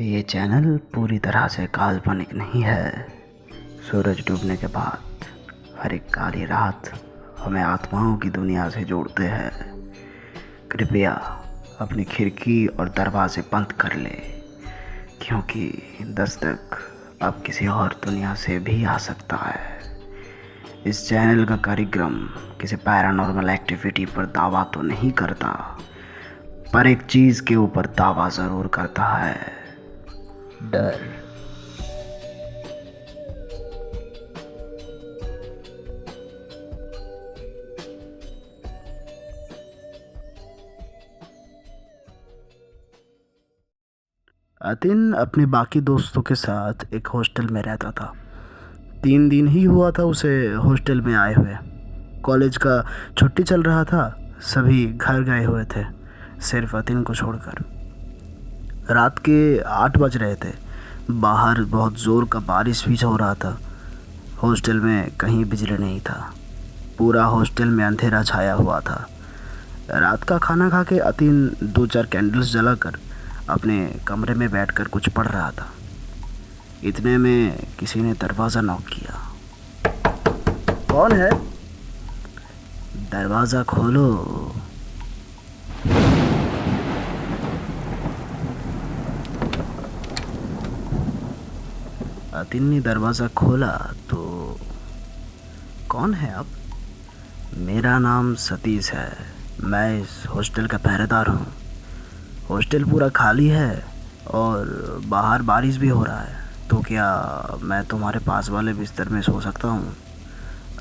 ये चैनल पूरी तरह से काल्पनिक नहीं है। सूरज डूबने के बाद हर एक काली रात हमें आत्माओं की दुनिया से जोड़ते हैं। कृपया अपनी खिड़की और दरवाजे बंद कर ले, क्योंकि दस्तक अब किसी और दुनिया से भी आ सकता है। इस चैनल का कार्यक्रम किसी पैरानॉर्मल एक्टिविटी पर दावा तो नहीं करता, पर एक चीज़ के ऊपर दावा ज़रूर करता है, डर। अतिन अपने बाकी दोस्तों के साथ एक हॉस्टल में रहता था। 3 दिन ही हुआ था उसे हॉस्टल में आए हुए। कॉलेज का छुट्टी चल रहा था, सभी घर गए हुए थे, सिर्फ अतिन को छोड़कर। रात के 8 बज रहे थे। बाहर बहुत ज़ोर का बारिश भी हो रहा था। हॉस्टल में कहीं बिजली नहीं था। पूरा हॉस्टल में अंधेरा छाया हुआ था। रात का खाना खा के अतिन 2-4 कैंडल्स जलाकर अपने कमरे में बैठकर कुछ पढ़ रहा था। इतने में किसी ने दरवाज़ा नॉक किया। कौन है? दरवाज़ा खोलो। अतिन ने दरवाज़ा खोला तो कौन है आप? मेरा नाम सतीश है, मैं इस हॉस्टल का पहरेदार हूँ। हॉस्टल पूरा खाली है और बाहर बारिश भी हो रहा है, तो क्या मैं तुम्हारे पास वाले बिस्तर में सो सकता हूँ?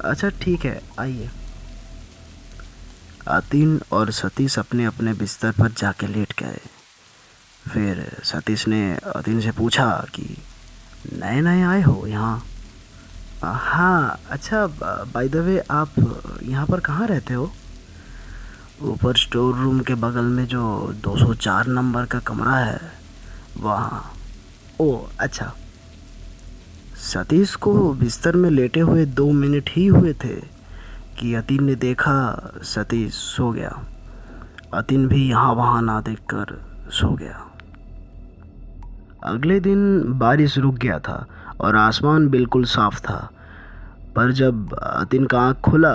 अच्छा ठीक है, आइए। अतिन और सतीश अपने अपने बिस्तर पर जाके लेट गए। फिर सतीश ने अतिन से पूछा कि नए नए आए हो यहाँ? हाँ, अच्छा बाय द वे आप यहाँ पर कहाँ रहते हो? ऊपर स्टोर रूम के बगल में जो 204 नंबर का कमरा है वहाँ। ओह अच्छा। सतीश को बिस्तर में लेटे हुए 2 मिनट ही हुए थे कि अतिन ने देखा सतीश सो गया। अतिन भी यहाँ वहाँ ना देखकर सो गया। अगले दिन बारिश रुक गया था और आसमान बिल्कुल साफ था, पर जब अतिन का आँख खुला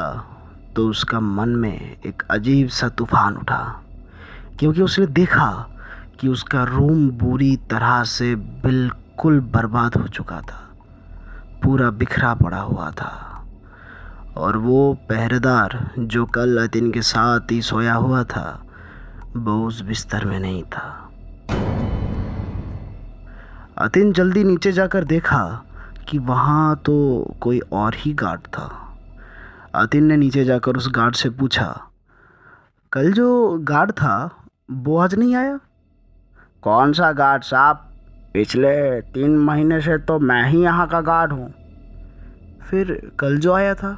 तो उसका मन में एक अजीब सा तूफान उठा, क्योंकि उसने देखा कि उसका रूम बुरी तरह से बिल्कुल बर्बाद हो चुका था, पूरा बिखरा पड़ा हुआ था। और वो पहरेदार जो कल अतिन के साथ ही सोया हुआ था, वो उस बिस्तर में नहीं था। अतिन जल्दी नीचे जाकर देखा कि वहाँ तो कोई और ही गार्ड था। अतिन ने नीचे जाकर उस गार्ड से पूछा, कल जो गार्ड था वो आज नहीं आया? कौन सा गार्ड साहब? पिछले 3 महीने से तो मैं ही यहाँ का गार्ड हूँ। फिर कल जो आया था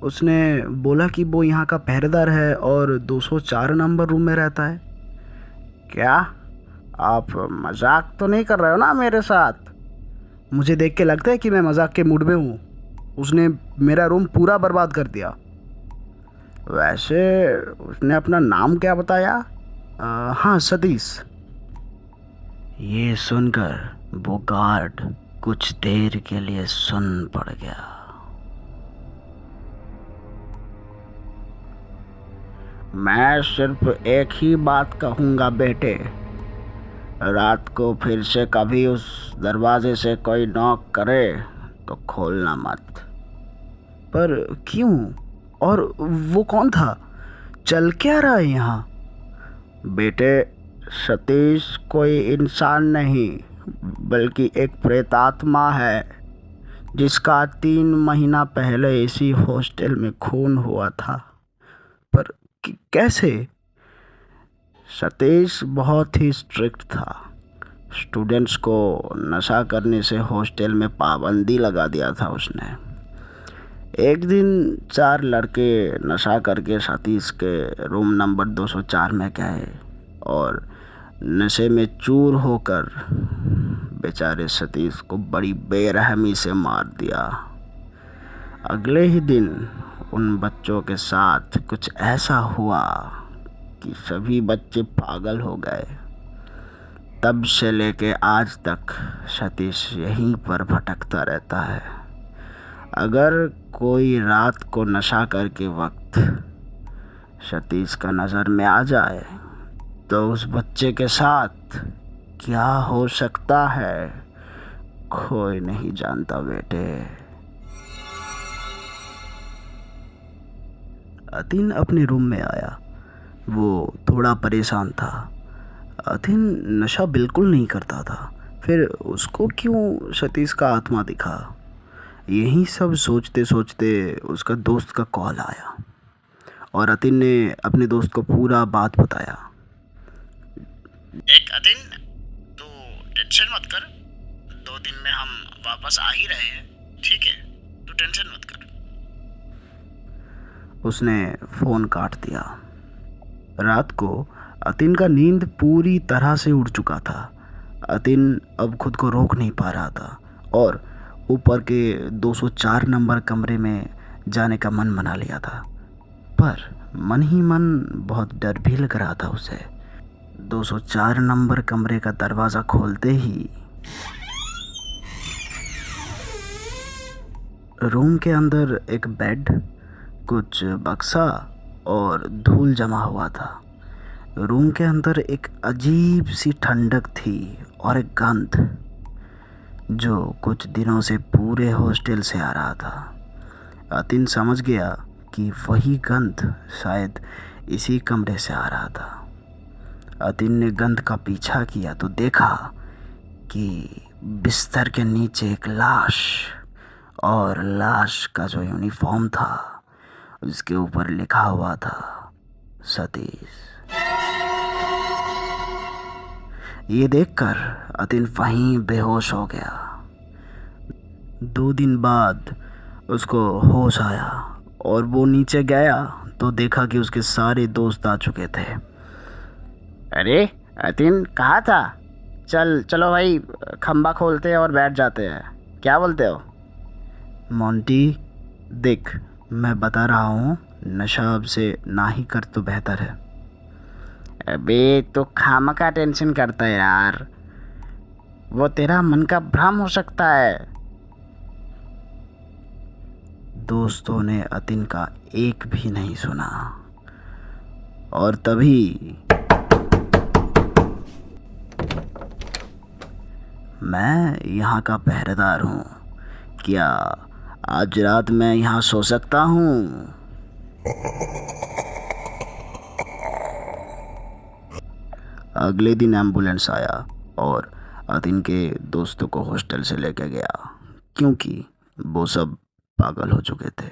उसने बोला कि वो यहाँ का पहरेदार है और 204 नंबर रूम में रहता है। क्या आप मजाक तो नहीं कर रहे हो ना मेरे साथ? मुझे देख के लगता है कि मैं मजाक के मूड में हूँ। उसने मेरा रूम पूरा बर्बाद कर दिया। वैसे उसने अपना नाम क्या बताया? हाँ, सतीश। ये सुनकर वो गार्ड कुछ देर के लिए सुन पड़ गया। मैं सिर्फ एक ही बात कहूँगा बेटे, रात को फिर से कभी उस दरवाजे से कोई नॉक करे तो खोलना मत। पर क्यों? और वो कौन था? चल क्या रहा है यहाँ? बेटे, सतीश कोई इंसान नहीं बल्कि एक प्रेतात्मा है, जिसका 3 महीना पहले इसी हॉस्टल में खून हुआ था। पर कैसे? सतीश बहुत ही स्ट्रिक्ट था। स्टूडेंट्स को नशा करने से हॉस्टल में पाबंदी लगा दिया था उसने। एक दिन 4 लड़के नशा करके सतीश के रूम नंबर 204 में गए और नशे में चूर होकर बेचारे सतीश को बड़ी बेरहमी से मार दिया। अगले ही दिन उन बच्चों के साथ कुछ ऐसा हुआ कि सभी बच्चे पागल हो गए। तब से लेके आज तक सतीश यहीं पर भटकता रहता है। अगर कोई रात को नशा करके वक्त सतीश का नज़र में आ जाए तो उस बच्चे के साथ क्या हो सकता है कोई नहीं जानता बेटे। अतीन अपने रूम में आया। वो थोड़ा परेशान था। अतीन नशा बिल्कुल नहीं करता था, फिर उसको क्यों सतीश का आत्मा दिखा। यही सब सोचते सोचते उसका दोस्त का कॉल आया और अतीन ने अपने दोस्त को पूरा बात बताया। देख अतीन, तू टेंशन मत कर, 2 दिन में हम वापस आ ही रहे हैं, ठीक है, तू टेंशन मत कर। उसने फ़ोन काट दिया। रात को अतीन का नींद पूरी तरह से उड़ चुका था। अतीन अब खुद को रोक नहीं पा रहा था और ऊपर के 204 नंबर कमरे में जाने का मन बना लिया था, पर मन ही मन बहुत डर भी लग रहा था उसे। 204 नंबर कमरे का दरवाज़ा खोलते ही रूम के अंदर एक बेड, कुछ बक्सा और धूल जमा हुआ था। रूम के अंदर एक अजीब सी ठंडक थी और एक गंध जो कुछ दिनों से पूरे हॉस्टल से आ रहा था। अतीन समझ गया कि वही गंध शायद इसी कमरे से आ रहा था। अतीन ने गंध का पीछा किया तो देखा कि बिस्तर के नीचे एक लाश, और लाश का जो यूनिफॉर्म था उसके ऊपर लिखा हुआ था सतीश। ये देखकर अतीन वहीं बेहोश हो गया। 2 दिन बाद उसको होश आया और वो नीचे गया तो देखा कि उसके सारे दोस्त आ चुके थे। अरे अतीन, कहाँ था? चलो भाई, खंबा खोलते हैं और बैठ जाते हैं, क्या बोलते हो? मोंटी देख, मैं बता रहा हूँ, नशा अब से ना ही कर तो बेहतर है। अबे तो खामखा टेंशन करता है यार, वो तेरा मन का भ्रम हो सकता है। दोस्तों ने अतीन का एक भी नहीं सुना और तभी मैं यहाँ का पहरेदार हूँ, क्या आज रात मैं यहाँ सो सकता हूँ? अगले दिन एम्बुलेंस आया और अतीन के दोस्तों को हॉस्टल से लेके गया, क्योंकि वो सब पागल हो चुके थे।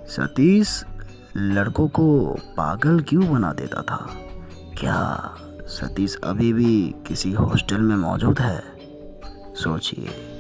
सतीश लड़कों को पागल क्यों बना देता था? क्या सतीश अभी भी किसी हॉस्टल में मौजूद है? सोचिए।